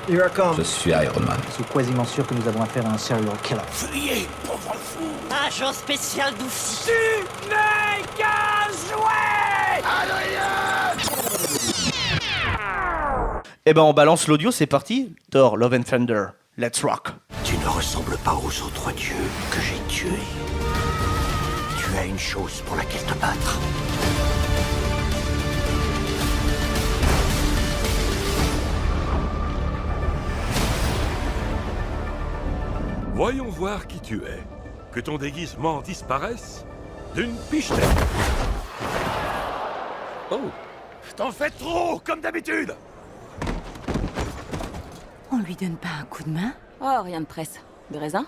Here I come. Je suis Iron Man. Je suis quasiment sûr que nous avons affaire à un serial killer. Fuyez, pauvre fou! Agent spécial d'Oufy. Tu n'es qu'un jouet! Eh ben on balance l'audio, c'est parti. Thor, Love and Thunder, let's rock. Tu ne ressembles pas aux autres dieux que j'ai tués. Tu as une chose pour laquelle te battre. Voyons voir qui tu es. Que ton déguisement disparaisse d'une pichenette. Oh, t'en fais trop, comme d'habitude. On lui donne pas un coup de main? Oh, rien de presse. Des raisins?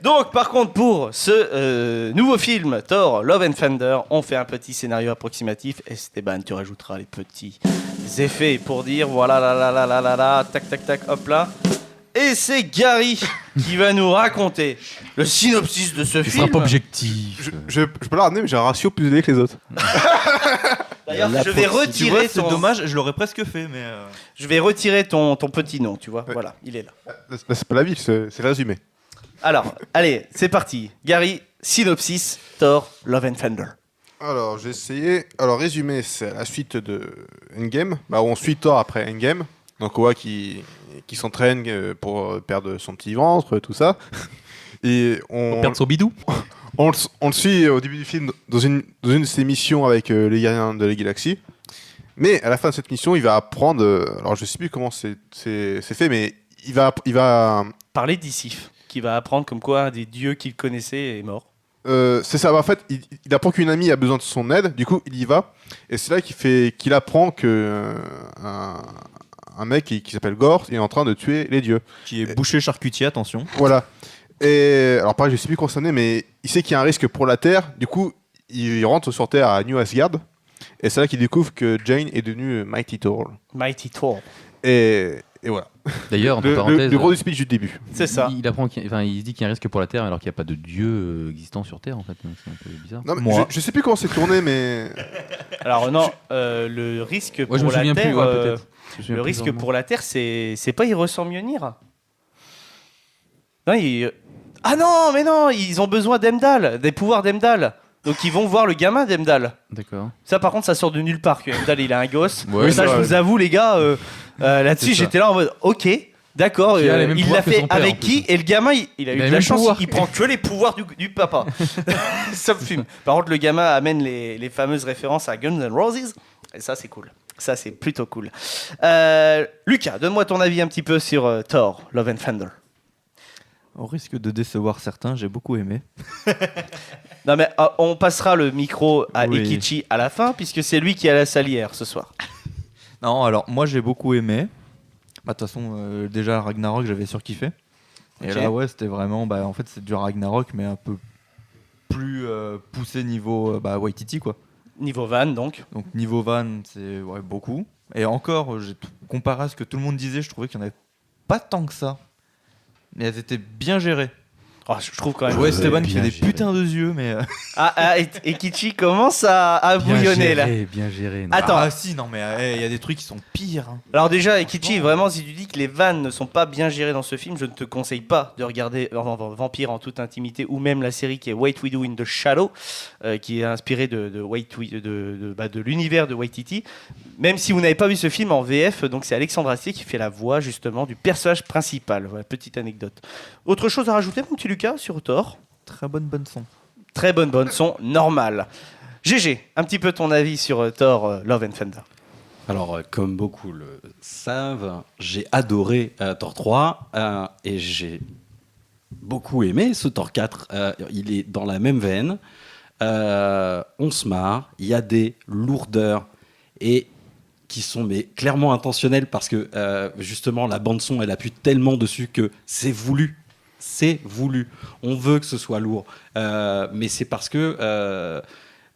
Donc par contre pour ce nouveau film Thor, Love and Thunder, on fait un petit scénario approximatif. Esteban, tu rajouteras les petits effets pour dire voilà la tac tac tac hop là. Et c'est Gary qui va nous raconter le synopsis de ce Tu film. seras pas objectif. Je peux la ramener, mais j'ai un ratio plus élevé que les autres. D'ailleurs, je vais retirer C'est ton... dommage, je l'aurais presque fait, mais... Je vais retirer ton petit nom, tu vois. Ouais. Voilà, il est là. Là, c'est pas la vie, c'est le résumé. Alors, allez, c'est parti. Gary, synopsis, Thor, Love and Thunder. Alors, j'ai essayé. Alors, résumé, c'est la suite de Endgame. Bah, on suit Thor après Endgame. Donc, on voit qui s'entraîne pour perdre son petit ventre, tout ça. Et On perd son bidou. on le suit au début du film dans une de ses missions avec les Gardiens de la Galaxie. Mais à la fin de cette mission, il va apprendre. Alors, je sais plus comment c'est fait, mais il va Parler d'Isif, qui va apprendre comme quoi un des dieux qu'il connaissait est mort. c'est ça. En fait, il apprend qu'une amie a besoin de son aide. Du coup, il y va. Et c'est là qu'il apprend que un mec qui s'appelle Gore est en train de tuer les dieux. Qui est boucher charcutier, attention. Voilà. Et alors, pareil, je sais plus comment ça n'est, mais il sait qu'il y a un risque pour la Terre. Du coup, il rentre sur Terre à New Asgard. Et c'est là qu'il découvre que Jane est devenue Mighty Thor. Mighty Thor. Et voilà. D'ailleurs, entre Le parenthèses, gros du speech du début. C'est ça. il apprend il se dit qu'il y a un risque pour la Terre alors qu'il n'y a pas de dieu existant sur Terre en fait. Donc, c'est un peu bizarre. Non, mais Moi. je sais plus comment c'est tourné, mais Alors non, le risque Moi, pour je me la souviens Terre, plus, ouais, peut-être. Je me souviens le plus risque vraiment. pour la Terre, c'est pas il ressent Mjolnir. Non, ah non, mais non, ils ont besoin d'Heimdall, des pouvoirs d'Heimdall. Donc ils vont voir le gamin d'Heimdall. D'accord. Ça par contre ça sort de nulle part que Heimdall il a un gosse. Ouais, ça c'est je vrai. vous avoue les gars, là-dessus C'est ça. j'étais là en mode ok. D'accord, Qui a les mêmes il pouvoirs l'a que fait son père, en avec plus. qui? Et le gamin, il a eu a de les la mêmes chance, pouvoirs. il prend que les pouvoirs du papa. Ça me fume. Par contre, le gamin amène les fameuses références à Guns N' Roses, et ça, c'est cool. Ça, c'est plutôt cool. Lucas, donne-moi ton avis un petit peu sur Thor, Love and Thunder. Au risque de décevoir certains, j'ai beaucoup aimé. Non, mais on passera le micro à Oui. Ekichi à la fin, puisque c'est lui qui a la salière ce soir. Non, alors, moi, j'ai beaucoup aimé. Bah, de toute façon, déjà, Ragnarok, j'avais surkiffé. Et Ok. là, ouais, c'était vraiment... Bah, en fait, c'est du Ragnarok, mais un peu plus poussé niveau Waititi, quoi. Niveau van, donc. Donc, niveau van, c'est ouais, beaucoup. Et encore, comparé à ce que tout le monde disait, je trouvais qu'il n'y en avait pas tant que ça. Mais elles étaient bien gérées. Oh, je trouve quand même. Ouais, Esteban qui bien a des géré. putains de yeux, mais... Ekichi commence à bouillonner là. Bien géré. non. Attends. Ah si, non, mais il y a des trucs qui sont pires. Hein. Alors déjà, Ekichi, vraiment, si tu dis que les vannes ne sont pas bien gérées dans ce film, je ne te conseille pas de regarder Vampire en toute intimité ou même la série qui est What We Do in the Shadow, qui est inspirée de l'univers de Waititi. Même si vous n'avez pas vu ce film en VF, donc c'est Alexandre Astier qui fait la voix justement du personnage principal. Voilà, petite anecdote. Autre chose à rajouter, mon petit Lucas, sur Thor? Très bonne son. Très bonne son, normal. GG, un petit peu ton avis sur Thor, Love and Thunder. Alors, comme beaucoup le savent, j'ai adoré Thor 3 et j'ai beaucoup aimé ce Thor 4. Il est dans la même veine. On se marre. Il y a des lourdeurs et qui sont mais clairement intentionnelles parce que justement la bande son elle appuie tellement dessus que c'est voulu. C'est voulu. On veut que ce soit lourd, mais c'est parce que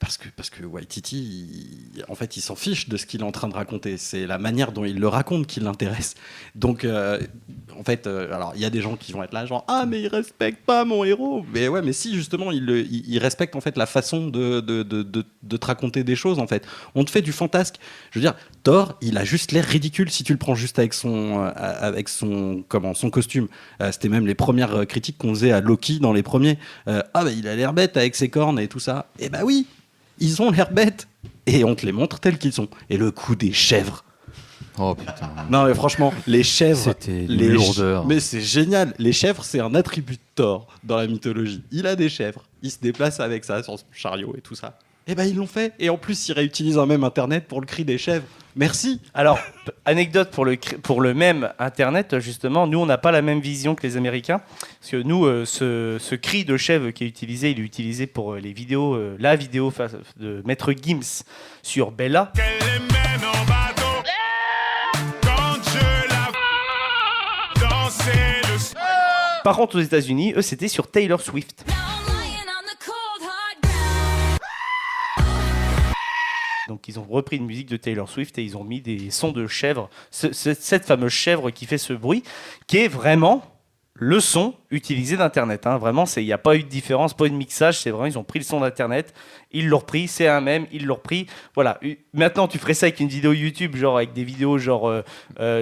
parce que Waititi, en fait, il s'en fiche de ce qu'il est en train de raconter. C'est la manière dont il le raconte qui l'intéresse. Donc, en fait, alors il y a des gens qui vont être là, genre ah mais il respecte pas mon héros. Mais ouais, mais si justement il respecte en fait la façon de te raconter des choses. En fait, on te fait du fantasque. Je veux dire, Thor, il a juste l'air ridicule si tu le prends juste avec son costume. C'était même les premières critiques qu'on faisait à Loki dans les premiers. Ah bah il a l'air bête avec ses cornes et tout ça. Et bah oui, ils ont l'air bêtes et on te les montre tels qu'ils sont. Et le coup des chèvres. Oh putain. Non mais franchement, les chèvres, C'était une lourdeur. mais c'est génial. Les chèvres, c'est un attribut de Thor dans la mythologie. Il a des chèvres, il se déplace avec ça sur son chariot et tout ça. Et ben ils l'ont fait. Et en plus, ils réutilisent un même internet pour le cri des chèvres. Merci. Alors, anecdote pour le même Internet, justement, nous, on n'a pas la même vision que les Américains. Parce que nous, ce cri de chèvre qui est utilisé, il est utilisé pour les vidéos, la vidéo de Maître Gims sur Bella. Par contre, aux États-Unis, eux, c'était sur Taylor Swift. Donc ils ont repris une musique de Taylor Swift et ils ont mis des sons de chèvre, cette fameuse chèvre qui fait ce bruit, qui est vraiment le son utilisé d'Internet. Hein. Vraiment, il n'y a pas eu de différence, pas eu de mixage, c'est vraiment, ils ont pris le son d'Internet, ils l'ont repris, c'est un même, ils l'ont repris. Voilà. Maintenant, tu ferais ça avec une vidéo YouTube, genre avec des vidéos genre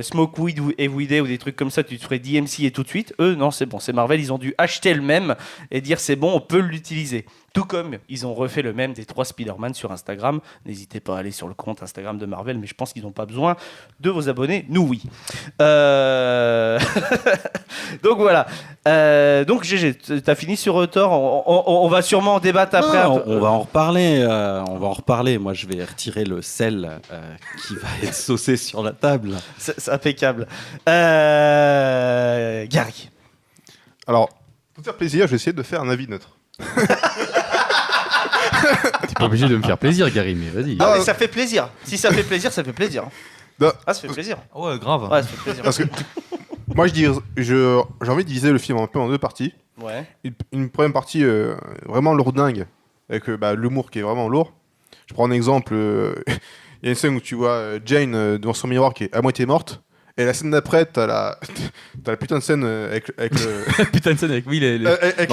Smoke Weed Everyday ou des trucs comme ça, tu te ferais DMC et tout de suite. Eux, non, c'est bon, c'est Marvel, ils ont dû acheter le même et dire c'est bon, on peut l'utiliser. Tout comme ils ont refait le même des 3 Spider-Man sur Instagram. N'hésitez pas à aller sur le compte Instagram de Marvel, mais je pense qu'ils n'ont pas besoin de vos abonnés. Nous, oui. Donc voilà. Donc GG, t'as fini sur Thor. On va sûrement en débattre après. On va en reparler. On va en reparler. Moi, je vais retirer le sel qui va être saucé sur la table. C'est impeccable. Gary. Alors, pour te faire plaisir, je vais essayer de faire un avis neutre. T'es pas obligé de me faire plaisir, Gary, mais vas-y. Ah, mais ça fait plaisir. Si ça fait plaisir, ça fait plaisir. Non. Ah, ça fait plaisir. Ouais, grave. Ouais, ça fait plaisir. Parce que moi, j'ai envie de diviser le film un peu en 2 parties. Ouais. Une première partie vraiment lourdingue, avec l'humour qui est vraiment lourd. Je prends un exemple. Il y a une scène où tu vois Jane devant son miroir qui est à moitié morte. Et la scène d'après, t'as la putain de scène avec le... Putain de scène avec oui, avec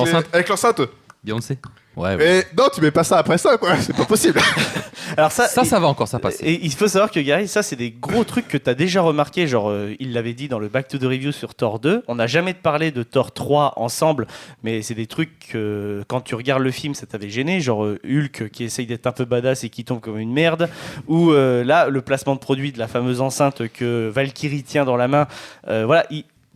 l'enceinte. Beyoncé. Ouais. Et non, tu mets pas ça après ça, quoi. C'est pas possible. Alors ça va encore, ça passe. Et il faut savoir que Gary, ça c'est des gros trucs que tu as déjà remarqué, genre il l'avait dit dans le Back to the Review sur Thor 2. On n'a jamais parlé de Thor 3 ensemble, mais c'est des trucs que quand tu regardes le film, ça t'avait gêné, genre Hulk qui essaye d'être un peu badass et qui tombe comme une merde, ou là le placement de produit de la fameuse enceinte que Valkyrie tient dans la main. Voilà,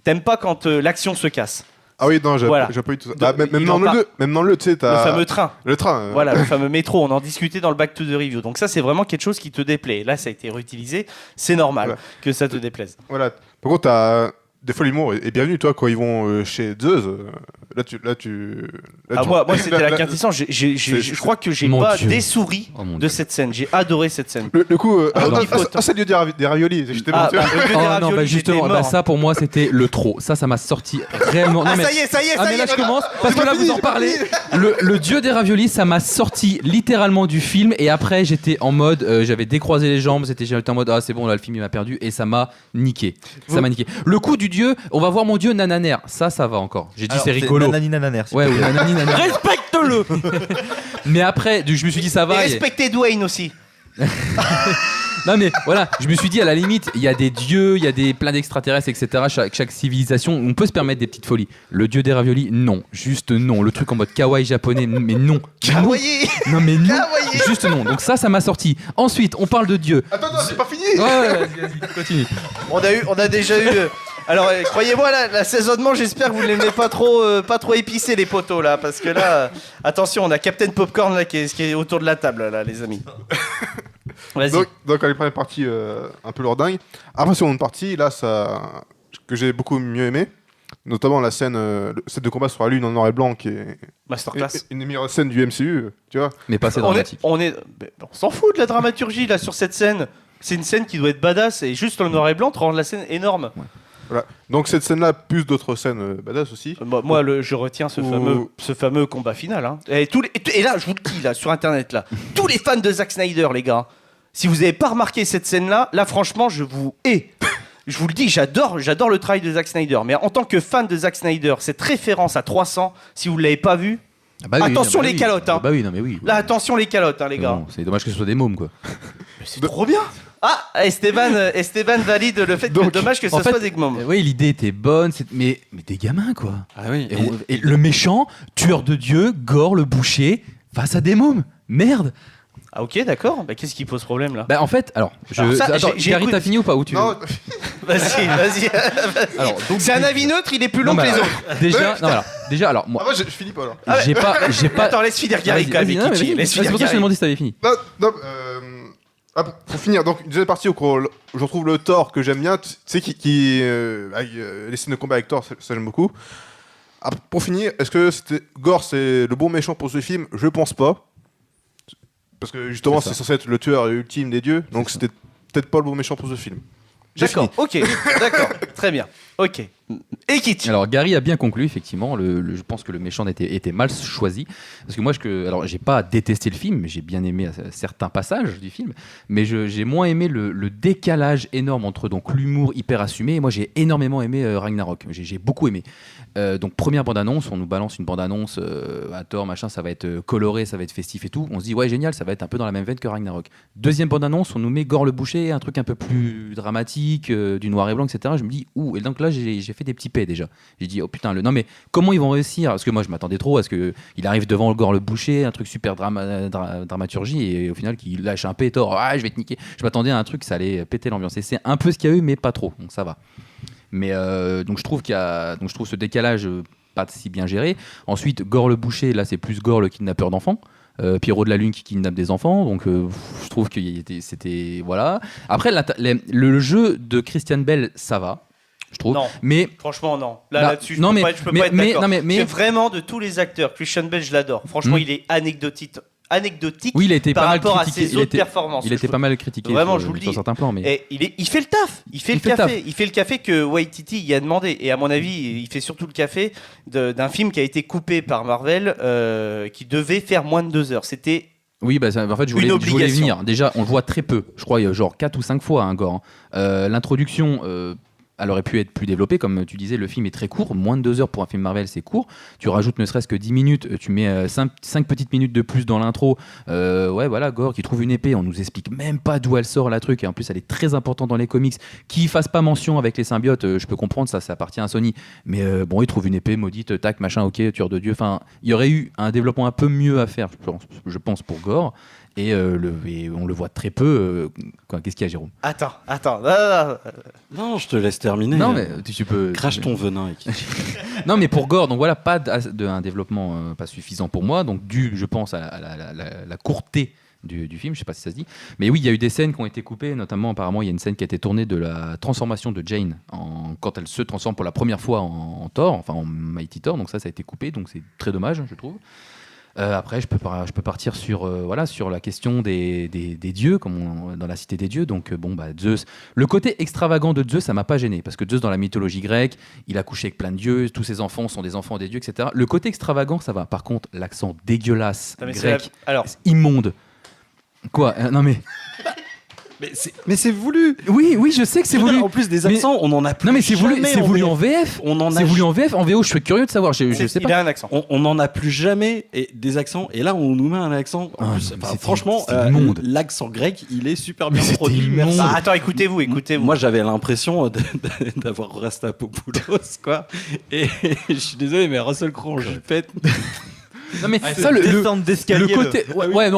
t'aimes pas quand l'action se casse. Ah oui, non, j'ai Voilà. pas eu tout ça. Même dans le, tu sais, t'as... Le fameux train. Le train. Voilà, le fameux métro, on en discutait dans le Back to the Review. Donc ça, c'est vraiment quelque chose qui te déplaît. Là, ça a été réutilisé, c'est normal que ça te déplaise. Voilà. Par contre, t'as... Des fois, l'humour est bienvenu, toi, quand ils vont chez Zeus. Moi, c'était la quintessence. Je crois que j'ai Mon pas Dieu. des souris de cette scène. J'ai adoré cette scène. Le coup... non, c'est le dieu des raviolis. J'étais bon, tu vois. le dieu des Oh non, raviolis, bah justement, j'étais mort. ça pour moi c'était le trop. Ça m'a sorti réellement. Non, mais... Ça y est, Ah mais là je commence parce que là vous en parlez. Le dieu des raviolis, ça m'a sorti littéralement du film et après j'étais en mode, j'avais décroisé les jambes, j'étais en mode ah c'est bon là le film il m'a perdu et ça m'a niqué. Ça m'a niqué. Le coup du dieu, on va voir mon dieu Nananer. Ça va encore. J'ai dit c'est rigolo. Nanani nananer. Ouais ou Nanani Nananer. Respecte-le. Mais après je me suis dit ça Et va. respectez Dwayne aussi. Non mais voilà, je me suis dit à la limite, il y a des dieux, il y a plein d'extraterrestres, etc. Chaque civilisation, on peut se permettre des petites folies. Le dieu des raviolis, non, juste non. Le truc en mode kawaii japonais, mais non. Kawaii. Non mais non, Kawaii. juste non. Donc ça m'a sorti. Ensuite, on parle de dieu. Attends, c'est pas fini. Ouais, vas-y, continue. On a déjà eu. Alors croyez-moi l'assaisonnement, j'espère que vous ne l'aimez pas trop épicé les poteaux là, parce que là, attention, on a Captain Popcorn là qui est autour de la table là, les amis. Vas-y. Donc les premières parties un peu lourdingue. Après, seconde partie, là, ça que j'ai beaucoup mieux aimé, notamment la scène de combat sur la lune en noir et blanc, qui est Masterclass. une des meilleures scènes du MCU, tu vois. Mais pas assez dramatique. On s'en fout de la dramaturgie là sur cette scène. C'est une scène qui doit être badass et juste le noir et blanc te rend la scène énorme. Ouais. Voilà. Donc cette scène-là, plus d'autres scènes badass aussi. Moi, je retiens ce fameux combat final. Hein. Et là, je vous le dis, là, sur Internet, là, tous les fans de Zack Snyder, les gars, si vous n'avez pas remarqué cette scène-là, là, franchement, je vous hais. Je vous le dis, j'adore le travail de Zack Snyder. Mais en tant que fan de Zack Snyder, cette référence à 300, si vous ne l'avez pas vu, attention les calottes. Hein. Bah oui, non mais oui. Là, attention les calottes, hein, les gars. Bon, c'est dommage que ce soit des mômes, quoi. Mais c'est trop bien. Ah, Esteban valide le fait que c'est dommage que ce soit des mômes. Oui, l'idée était bonne, mais des gamins, quoi. Ah oui. Et le méchant, tueur de Dieu, Gore le boucher, face à des mômes. Merde. Ah ok, d'accord. Bah, qu'est-ce qui pose problème là? Bah en fait, alors, Gary, t'as fini ou pas? Ou tu Non, Vas-y. Alors, donc, c'est un avis neutre, il est plus long que les autres. Déjà, alors moi, moi je finis pas alors. j'ai pas. Attends, laisse finir Gary quand même. C'est pour ça que je t'ai demandé si t'avais fini. Non, pour finir, donc une deuxième partie où je retrouve le Thor que j'aime bien, tu sais, avec, les scènes de combat avec Thor, ça j'aime beaucoup. Pour finir, est-ce que Gore c'est le bon méchant pour ce film? Je pense pas. Parce que justement, c'est censé être le tueur ultime des dieux, donc c'était peut-être pas le bon méchant pour ce film. D'accord, ok, d'accord, très bien, ok. Et Kitsch. Alors Gary a bien conclu, effectivement, je pense que le méchant était mal choisi, parce que moi, j'ai pas détesté le film, mais j'ai bien aimé certains passages du film, mais j'ai moins aimé le décalage énorme entre donc l'humour hyper assumé, et moi j'ai énormément aimé Ragnarok, j'ai beaucoup aimé. Donc première bande-annonce, on nous balance une bande-annonce à Thor, machin, ça va être coloré, ça va être festif et tout, on se dit ouais génial, ça va être un peu dans la même veine que Ragnarok. Deuxième bande-annonce, on nous met Gore le boucher, un truc un peu plus dramatique, du noir et blanc, etc. Je me dis et donc là j'ai fait des petits P déjà. J'ai dit oh putain non mais comment ils vont réussir, parce que moi je m'attendais trop à ce que il arrive devant Gore le boucher, un truc super dramaturgie, et au final qu'il lâche un P, Thor, je vais te niquer. Je m'attendais à un truc, ça allait péter l'ambiance, et c'est un peu ce qu'il y a eu mais pas trop, donc ça va. Mais donc je trouve ce décalage pas si bien géré. Ensuite Gore le boucher, là c'est plus Gore le kidnappeur d'enfants. Pierrot de la Lune qui kidnappe des enfants, donc je trouve que c'était voilà. Après le jeu de Christian Bale, ça va, je trouve. Non, mais franchement non. Là-dessus, je peux pas être d'accord. C'est vraiment de tous les acteurs. Christian Bale, je l'adore. Franchement, il est anecdotique. Oui, il a été par pas mal rapport critiqué. à ses autres performances. Il était pas mal critiqué. Vraiment, je vous le dis. Sur certains plans, mais il fait le taf. Il fait le café que Waititi y a demandé. Et à mon avis, il fait surtout le café d'un film qui a été coupé par Marvel, qui devait faire moins de 2 heures. C'était oui, en fait, je voulais venir. Déjà, on le voit très peu. Je crois, genre 4 ou 5 fois, Gore. L'introduction. Elle aurait pu être plus développée, comme tu disais, le film est très court, moins de 2 heures pour un film Marvel, c'est court. Tu rajoutes ne serait-ce que 10 minutes, tu mets 5 petites minutes de plus dans l'intro. Ouais, voilà, Gore qui trouve une épée, on nous explique même pas d'où elle sort la truc, et en plus elle est très importante dans les comics. Qu'il fasse pas mention avec les symbiotes, je peux comprendre, ça appartient à Sony. Mais bon, il trouve une épée maudite, tac, machin, ok, tueur de Dieu. Enfin, il y aurait eu un développement un peu mieux à faire, je pense pour Gore. Et on le voit très peu. Qu'est-ce qu'il y a, Jérôme? Attends. Non, je te laisse terminer. Non, mais tu peux. Crache ton venin. Non, mais pour Gore, donc voilà, pas un développement pas suffisant pour moi. Donc, je pense, à la courteté du film, je sais pas si ça se dit. Mais oui, il y a eu des scènes qui ont été coupées, notamment, apparemment, il y a une scène qui a été tournée de la transformation de Jane quand elle se transforme pour la première fois en Thor, enfin en Mighty Thor. Donc, ça a été coupé, donc c'est très dommage, je trouve. Après, je peux partir sur la question des dieux, comme dans la cité des dieux. Donc, Zeus. Le côté extravagant de Zeus, ça m'a pas gêné, parce que Zeus, dans la mythologie grecque, il a couché avec plein de dieux, tous ses enfants sont des enfants des dieux, etc. Le côté extravagant, ça va. Par contre, l'accent dégueulasse, grec, immonde. Quoi? Non mais. Mais c'est voulu. Oui, je sais que c'est voulu. En plus des accents, on en a plus. Non mais c'est voulu en VF. C'est voulu en VF. En VO, je suis curieux de savoir. Je sais pas. Il a un accent. On n'en a plus jamais des accents. Et là, on nous met un accent. Franchement, l'accent grec, il est super bien produit. Merci. Attends, écoutez-vous. Moi, j'avais l'impression d'avoir Rastapopoulos, quoi. Et je suis désolé, mais Russell Crowe, je pète. Non mais ça descente d'escalier, le côté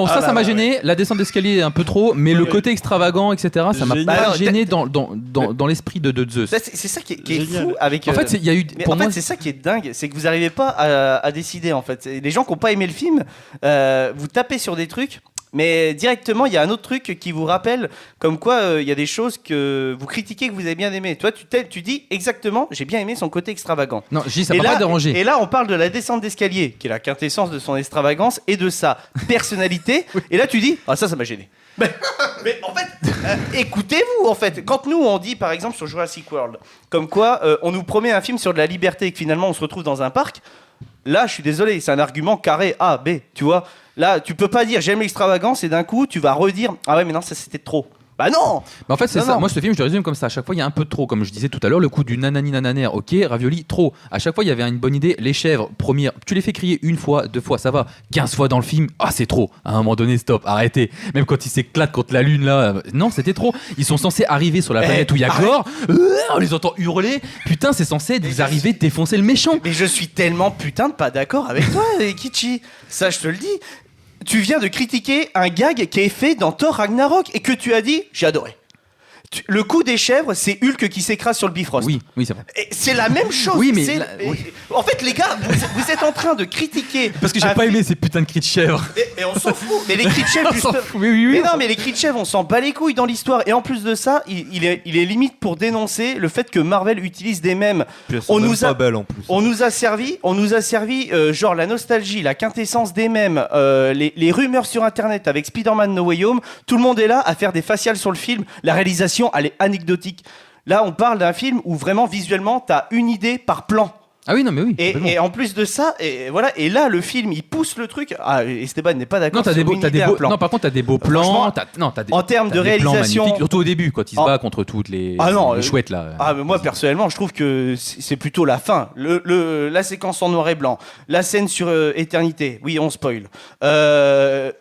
ça m'a gêné, la descente d'escalier un peu trop, mais le côté extravagant, etc., ça m'a pas gêné dans l'esprit de Zeus. C'est ça qui est fou avec. En fait, il y a eu. Pour moi, c'est ça qui est dingue, c'est que vous n'arrivez pas à décider en fait. Les gens qui n'ont pas aimé le film, vous tapez sur des trucs. Mais directement, il y a un autre truc qui vous rappelle comme quoi il y a des choses que vous critiquez que vous avez bien aimé. Toi, tu dis exactement, j'ai bien aimé son côté extravagant. Non, ça m'a pas dérangé. Et là, on parle de la descente d'escalier, qui est la quintessence de son extravagance et de sa personnalité. Et là, tu dis, ça m'a gêné. Mais en fait, écoutez-vous en fait. Quand nous on dit par exemple sur Jurassic World, comme quoi on nous promet un film sur de la liberté et que finalement on se retrouve dans un parc, là je suis désolé, c'est un argument carré A, B, tu vois. Là tu peux pas dire j'aime l'extravagance et d'un coup tu vas redire ah ouais mais non ça c'était trop. Bah non. Mais en fait, c'est Non, ça. non. Moi, ce film, je le résume comme ça. À chaque fois, il y a un peu de trop. Comme je disais tout à l'heure, le coup du nanani nananaire, ok, ravioli, trop. À chaque fois, il y avait une bonne idée. Les chèvres, première, tu les fais crier une fois, 2 fois, ça va. 15 fois dans le film, ah, c'est trop. À un moment donné, stop, arrêtez. Même quand ils s'éclatent contre la lune, là, non, c'était trop. Ils sont censés arriver sur la planète où il y a Gore. On les entend hurler. Putain, c'est censé vous arriver défoncer le méchant. Mais je suis tellement putain de pas d'accord avec toi, Kichi. Ça, je te le dis. Tu viens de critiquer un gag qui est fait dans Thor Ragnarok et que tu as dit j'ai adoré. Le coup des chèvres, c'est Hulk qui s'écrase sur le Bifrost. Oui, c'est vrai. Et c'est la même chose. Oui, mais C'est- là, oui. En fait, les gars, vous êtes en train de critiquer. Parce que j'ai un pas film- aimé ces putains de cris de chèvre. Mais on s'en fout. Mais les cris de chèvre, On s'en juste- fout. Oui, Mais non, mais les cris de chèvre, on s'en bat les couilles dans l'histoire. Et en plus de ça, il est limite pour dénoncer le fait que Marvel utilise des mèmes. Puis elles sont On même nous a- pas belles en plus. On nous a servi genre la nostalgie, la quintessence des mèmes, les rumeurs sur internet avec Spider-Man No Way Home. Tout le monde est là à faire des faciales sur le film. La réalisation, elle est anecdotique. Là, on parle d'un film où vraiment visuellement, t'as une idée par plan. Ah oui, non, mais oui. complètement. Et en plus de ça, et voilà. Et là, le film, il pousse le truc. Ah, Esteban n'est pas d'accord. Non, t'as sur des beaux, une t'as des idée, un beaux- plan. non, par contre, t'as des beaux plans. Franchement, T'as des, en termes t'as de des plans réalisation- magnifiques, surtout au début, quand il se En- bat contre toutes les Non, chouettes là. Ah, mais moi personnellement, je trouve que c'est plutôt la fin. La séquence en noir et blanc, la scène sur Éternité. Oui, on spoil.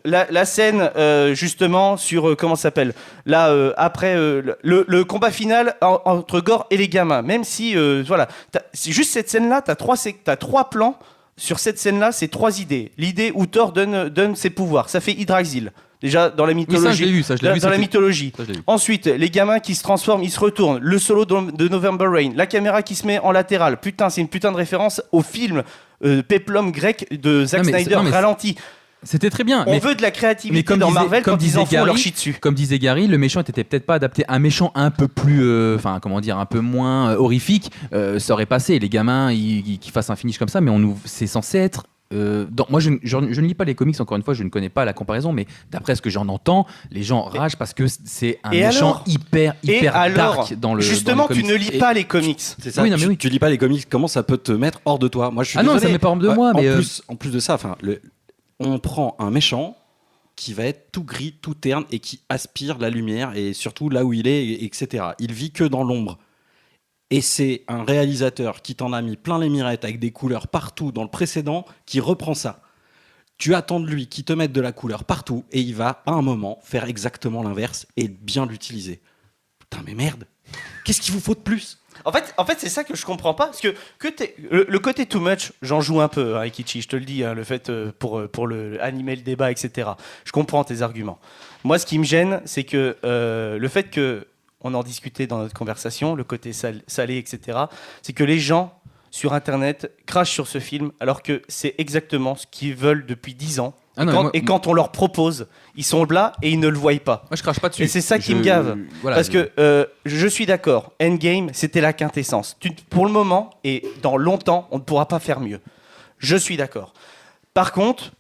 La scène justement sur comment ça s'appelle. Là, après le combat final entre Gore et les gamins. Même si voilà, c'est juste cette scène-là. T'as trois plans sur cette scène-là. C'est 3 idées. L'idée où Thor donne ses pouvoirs. Ça fait Hydraxil. Déjà dans la Oui, mythologie. ça, je l'ai vu, ça, je l'ai vu. Dans la c'était- mythologie. ça, je l'ai vu. Ensuite, les gamins qui se transforment, ils se retournent. Le solo de November Rain. La caméra qui se met en latéral. Putain, c'est une putain de référence au film Peplum grec de Zack Non, mais Snyder non, mais ralenti. C'était très bien. On mais veut de la créativité mais comme dans disait- Marvel comme quand ils disait en font Gary- leur shit dessus. Comme disait Gary, le méchant était peut-être pas adapté. Un méchant un peu plus, enfin comment dire, un peu moins horrifique, ça aurait passé. Les gamins, qui fassent un finish comme ça, mais c'est censé être. Moi, je ne lis pas les comics. Encore une fois, je ne connais pas la comparaison, mais d'après ce que j'en entends, les gens ragent parce que c'est un Et méchant alors hyper Et alors, dark dans le. justement, dans les tu ne comics. lis pas les comics. C'est ça, Oui, non, mais oui. tu lis pas les comics, comment ça peut te mettre hors de toi? Moi, je suis Ah non, désolé. ça met pas hors de moi, mais, En plus de ça, on prend un méchant qui va être tout gris, tout terne et qui aspire la lumière et surtout là où il est, etc. Il vit que dans l'ombre. Et c'est un réalisateur qui t'en a mis plein les mirettes avec des couleurs partout dans le précédent qui reprend ça. Tu attends de lui qu'il te mette de la couleur partout et il va à un moment faire exactement l'inverse et bien l'utiliser. Putain mais merde, qu'est-ce qu'il vous faut de plus? En fait, c'est ça que je comprends pas, parce que le côté too much, j'en joue un peu, hein, Ikichi, je te le dis, hein, le fait pour animer le débat, etc. Je comprends tes arguments. Moi, ce qui me gêne, c'est que le fait que on en discutait dans notre conversation, le côté salé, etc. C'est que les gens sur Internet crachent sur ce film, alors que c'est exactement ce qu'ils veulent depuis 10 ans. Ah non, Et quand on leur propose, ils sont là et ils ne le voient pas. Moi, je crache pas dessus. Et c'est ça qui me gave. Voilà, Parce que je suis d'accord, Endgame, c'était la quintessence. Pour le moment, et dans longtemps, on ne pourra pas faire mieux. Je suis d'accord. Par contre,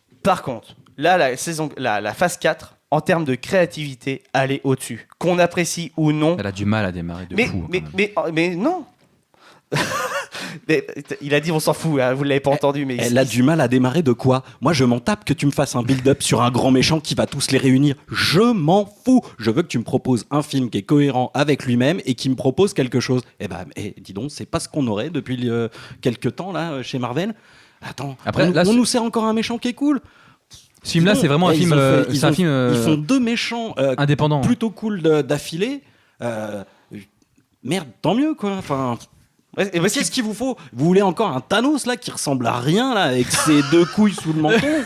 là, la phase 4, en termes de créativité, elle est au-dessus. Qu'on apprécie ou non. Elle a du mal à démarrer de fou. hein, quand même. Mais non. Mais, il a dit on s'en fout, hein, vous l'avez pas entendu. Mais Elle a du mal à démarrer de quoi? Moi, je m'en tape que tu me fasses un build-up sur un grand méchant qui va tous les réunir. Je m'en fous. Je veux que tu me proposes un film qui est cohérent avec lui-même et qui me propose quelque chose. Dis donc, c'est pas ce qu'on aurait depuis quelques temps là chez Marvel. Attends, Après, on, là, on nous sert encore un méchant qui est cool. Ce film-là, c'est vraiment un film. C'est un film. Ils font 2 méchants indépendants. plutôt cool d'affilée. Merde, tant mieux quoi. Enfin. Qu'est-ce qu'il vous faut? Vous voulez encore un Thanos là qui ressemble à rien là avec ses 2 couilles sous le menton?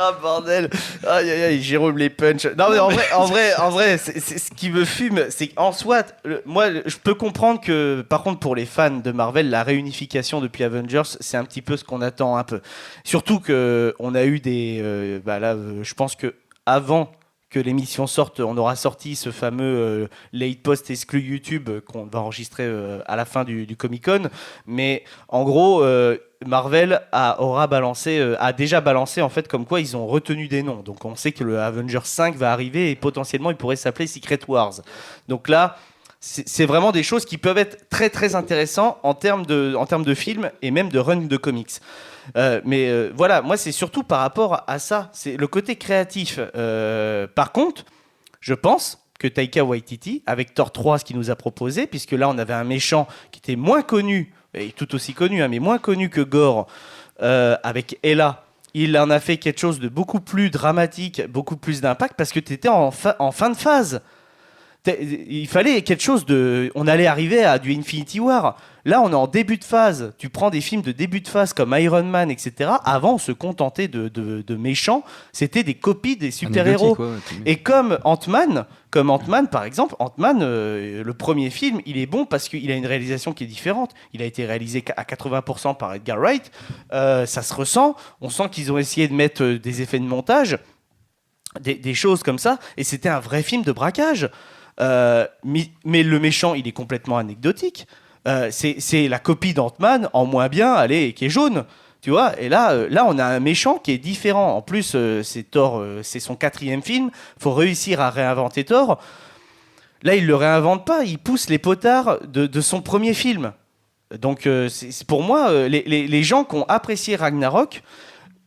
Ah bordel, aïe aïe aïe, Jérôme les punch. Non mais en vrai, c'est ce qui me fume, c'est qu'en soi, moi je peux comprendre que par contre pour les fans de Marvel, la réunification depuis Avengers, c'est un petit peu ce qu'on attend un peu. Surtout que on a eu des, je pense que avant que l'émission sorte, on aura sorti ce fameux late post exclu YouTube qu'on va enregistrer à la fin du Comic-Con. Mais en gros, Marvel a déjà balancé en fait comme quoi ils ont retenu des noms. Donc on sait que le Avengers 5 va arriver et potentiellement il pourrait s'appeler Secret Wars. Donc là, c'est vraiment des choses qui peuvent être très très intéressantes en termes de films et même de run de comics. Voilà, moi c'est surtout par rapport à ça, c'est le côté créatif. Par contre, je pense que Taika Waititi, avec Thor 3, ce qu'il nous a proposé, puisque là on avait un méchant qui était moins connu, et tout aussi connu, mais moins connu que Gore, avec Hela, il en a fait quelque chose de beaucoup plus dramatique, beaucoup plus d'impact, parce que tu étais en fin de phase. Il fallait quelque chose de... On allait arriver à du Infinity War. Là, on est en début de phase. Tu prends des films de début de phase comme Iron Man, etc. Avant, on se contentait de méchants. C'était des copies des super-héros. Et comme Ant-Man, par exemple, Ant-Man, le premier film, il est bon parce qu'il a une réalisation qui est différente. Il a été réalisé à 80% par Edgar Wright. Ça se ressent. On sent qu'ils ont essayé de mettre des effets de montage, des choses comme ça. Et c'était un vrai film de braquage. Mais le méchant, il est complètement anecdotique. C'est la copie d'Ant-Man en moins bien, allez, qui est jaune. Tu vois, et là, on a un méchant qui est différent. En plus, c'est Thor, c'est son 4e film. Faut réussir à réinventer Thor. Là, il le réinvente pas. Il pousse les potards de son premier film. Donc, c'est pour moi, les gens qui ont apprécié Ragnarok,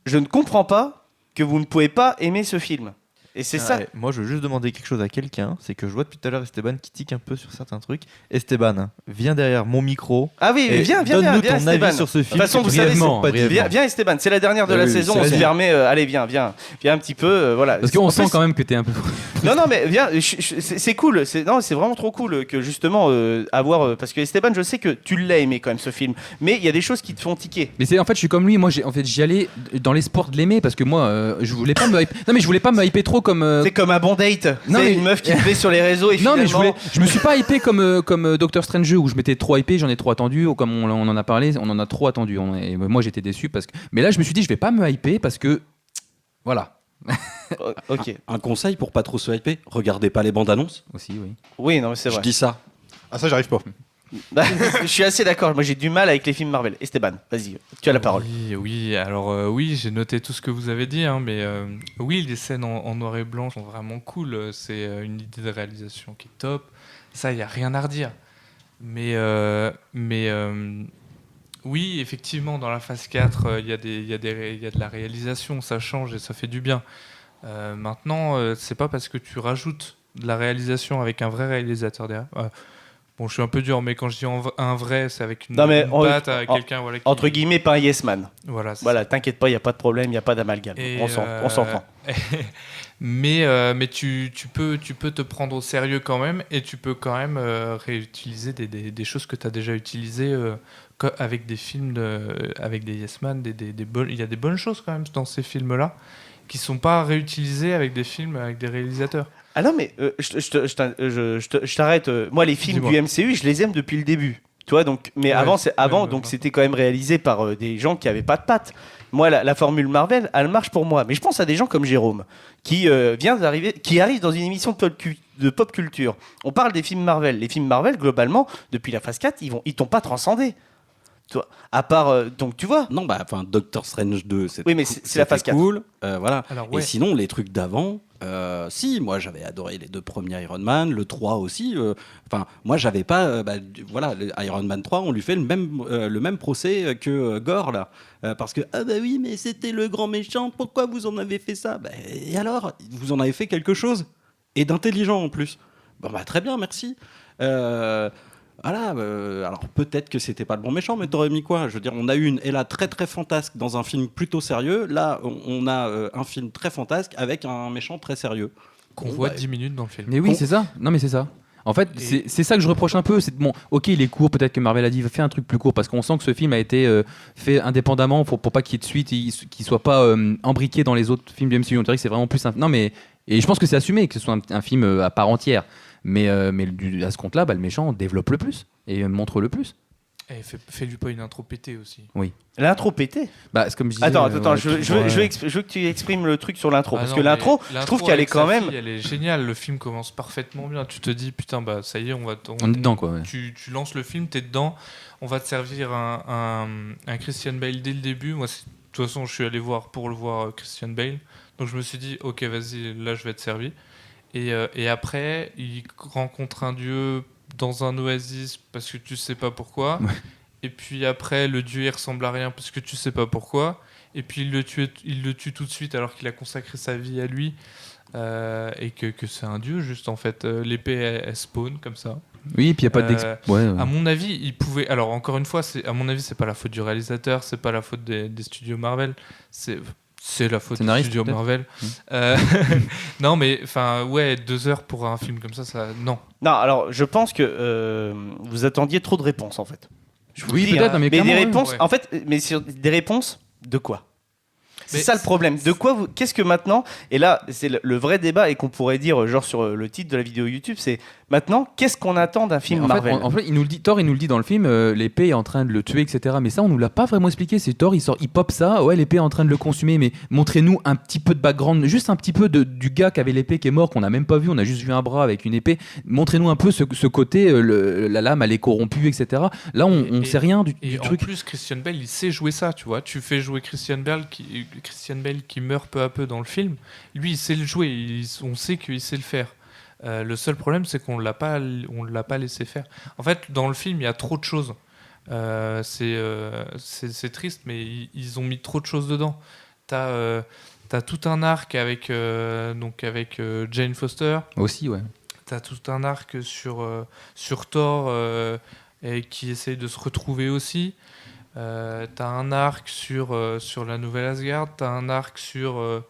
je ne comprends pas que vous ne pouvez pas aimer ce film. Et c'est ça. Moi, je veux juste demander quelque chose à quelqu'un. C'est que je vois depuis tout à l'heure Esteban qui tique un peu sur certains trucs. Esteban, viens derrière mon micro. Ah oui, viens, donne-nous ton Esteban. avis sur ce film. De toute façon, vous savez, viens Esteban. C'est la dernière de la saison. On se permet. Allez, viens un petit peu. Voilà. Parce qu'on sent quand même que t'es un peu. Non, mais viens. C'est cool. C'est vraiment trop cool que justement avoir. Parce que Esteban, je sais que tu l'as aimé quand même ce film. Mais il y a des choses qui te font tiquer. Mais en fait, je suis comme lui. Moi, j'y allais dans l'espoir de l'aimer parce que moi, je voulais pas me hyper. Non, mais je voulais pas me hyper trop comme. C'est comme un bon date. C'est une meuf qui te fait sur les réseaux et non, finalement... mais je me suis pas hypé comme Doctor Strange où je m'étais trop hypé, j'en ai trop attendu, ou comme on en a parlé, on en a trop attendu. Et moi j'étais déçu parce que. Mais là je me suis dit je vais pas me hyper parce que voilà. Ok. Un conseil pour pas trop se hyper, regardez pas les bandes annonces. Aussi, oui. Oui, non, mais c'est vrai. Je dis ça. Ah, ça, j'arrive pas. Je suis assez d'accord. Moi, j'ai du mal avec les films Marvel. Esteban, vas-y, tu as la parole. Oui. Alors oui, j'ai noté tout ce que vous avez dit, mais oui, les scènes en noir et blanc sont vraiment cool. C'est une idée de réalisation qui est top. Ça, il y a rien à redire. Mais oui, effectivement, dans la phase 4, il y a de la réalisation, ça change et ça fait du bien. Maintenant, c'est pas parce que tu rajoutes de la réalisation avec un vrai réalisateur derrière. Bon, je suis un peu dur, mais quand je dis un vrai, c'est avec une patte à quelqu'un. Voilà, entre guillemets, pas un yes man. Voilà, t'inquiète pas, il n'y a pas de problème, il n'y a pas d'amalgame. On s'entend. mais tu peux te prendre au sérieux quand même, et tu peux quand même réutiliser des choses que tu as déjà utilisées avec des films, avec des yes man. Il y a des bonnes choses quand même dans ces films-là qui ne sont pas réutilisées avec des films avec des réalisateurs. Ah non, mais je t'arrête. Moi, les films du MCU, je les aime depuis le début. Tu vois, donc, mais donc c'était quand même réalisé par des gens qui n'avaient pas de pattes. Moi, la formule Marvel, elle marche pour moi. Mais je pense à des gens comme Jérôme, qui arrive dans une émission de pop culture. On parle des films Marvel. Les films Marvel, globalement, depuis la phase 4, ils t'ont pas transcendé. Toi, à part donc tu vois. Non, Doctor Strange 2, oui, mais c'est la phase 4. Cool. Voilà. Alors, Et sinon, les trucs d'avant. Si, moi j'avais adoré les 2 premiers Iron Man, le 3 aussi. Moi j'avais pas. Iron Man 3, on lui fait le même procès que Gore là. Parce que, oui, mais c'était le grand méchant, pourquoi vous en avez fait ça ? Et alors ? Vous en avez fait quelque chose ? Et d'intelligent en plus. Très bien, merci. Alors peut-être que c'était pas le bon méchant, mais t'aurais mis quoi ? Je veux dire, on a eu une Hela très très fantasque dans un film plutôt sérieux. Là, on a un film très fantasque avec un méchant très sérieux. Qu'on voit 10 minutes dans le film. Mais oui, c'est ça. Non, mais c'est ça. En fait, c'est ça que je reproche un peu. C'est bon, ok, il est court. Peut-être que Marvel a dit fais un truc plus court parce qu'on sent que ce film a été fait indépendamment pour pas qu'il y ait de suite, qu'il soit pas embriqué dans les autres films du MCU. On dirait que c'est vraiment plus. Non, mais et je pense que c'est assumé que ce soit un film à part entière. Mais à ce compte-là, le méchant développe le plus et montre le plus. Et fais-lui pas une intro pétée aussi. Oui. L'intro pété. Bah, c'est comme je disais. Attends, ouais, je veux que tu exprimes le truc sur l'intro. Ah parce non, que l'intro, mais je trouve qu'elle est avec quand sa même. fille, elle est géniale. Le film commence parfaitement bien. Tu te dis, putain, bah ça y est, On est dedans, quoi. Ouais. Tu lances le film, t'es dedans. On va te servir un Christian Bale dès le début. Moi, de toute façon, je suis allé voir pour le voir Christian Bale. Donc je me suis dit, ok, vas-y, là, je vais être servi. Et après, il rencontre un dieu dans un oasis parce que tu sais pas pourquoi. Ouais. Et puis après, le dieu il ressemble à rien parce que tu sais pas pourquoi. Et puis il le tue tout de suite alors qu'il a consacré sa vie à lui. Et que c'est un dieu juste en fait. L'épée elle spawn comme ça. Oui, et puis il n'y a pas ouais. À mon avis, il pouvait. Alors encore une fois, à mon avis, c'est pas la faute du réalisateur, c'est pas la faute des studios Marvel. C'est la faute du studio Marvel. Non, mais enfin, ouais, 2 heures pour un film comme ça, non. Non, alors je pense que vous attendiez trop de réponses en fait. Je vous Oui, le dis, peut-être, mais des clairement, réponses. ouais. En fait, mais sur des réponses de quoi? C'est Mais ça le problème. De quoi qu'est-ce que maintenant? Et là, c'est le vrai débat et qu'on pourrait dire, genre sur le titre de la vidéo YouTube, c'est maintenant, qu'est-ce qu'on attend d'un film Marvel? En fait, Thor, il nous le dit dans le film, l'épée est en train de le tuer, etc. Mais ça, on nous l'a pas vraiment expliqué. C'est Thor, il pop ça, ouais, l'épée est en train de le consumer, mais montrez-nous un petit peu de background, juste un petit peu du gars qui avait l'épée qui est mort, qu'on n'a même pas vu, on a juste vu un bras avec une épée. Montrez-nous un peu ce côté, la lame, elle est corrompue, etc. Là, on sait rien du Et en truc. plus, Christian Bale, il sait jouer ça, tu vois. Tu fais jouer Christian Bale qui meurt peu à peu dans le film. Lui, il sait le jouer. On sait qu'il sait le faire. Le seul problème, c'est qu'on l'a pas laissé faire. En fait, dans le film, il y a trop de choses. C'est triste, mais ils ont mis trop de choses dedans. T'as tout un arc avec Jane Foster. Aussi, ouais. T'as tout un arc sur Thor qui essaye de se retrouver aussi. T'as un arc sur la nouvelle Asgard. T'as un arc sur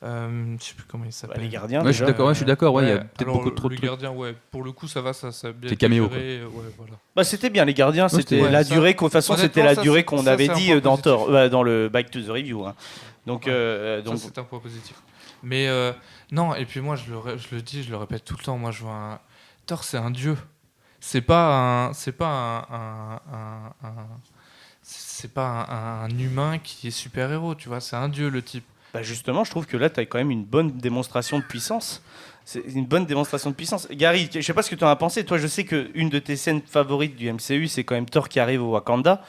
je sais plus comment il s'appelle. Les gardiens. Ouais, je suis d'accord. Ouais, il y a peut-être alors, beaucoup trop de les trucs. gardiens, ouais. Pour le coup, ça va, ça a bien C'est caméo, géré, ouais, voilà. Bah, c'était bien les gardiens, c'était Ouais, la ça- durée. De toute façon, c'était honnêtement, la ça, durée c'est- qu'on ça, avait c'est un dit point dans positif. Thor, dans le Back to the Review. Hein. Donc, Ça, c'est un point positif. Mais non, et puis moi, je le dis, je le répète tout le temps. Moi, je vois Thor, c'est un dieu. C'est pas un humain qui est super héros, tu vois. C'est un dieu, le type. bah, justement, je trouve que là, tu as quand même une bonne démonstration de puissance. C'est une bonne démonstration de puissance. Gary, je sais pas ce que tu en as pensé. Toi, je sais qu'une de tes scènes favorites du MCU, c'est quand même Thor qui arrive au Wakanda,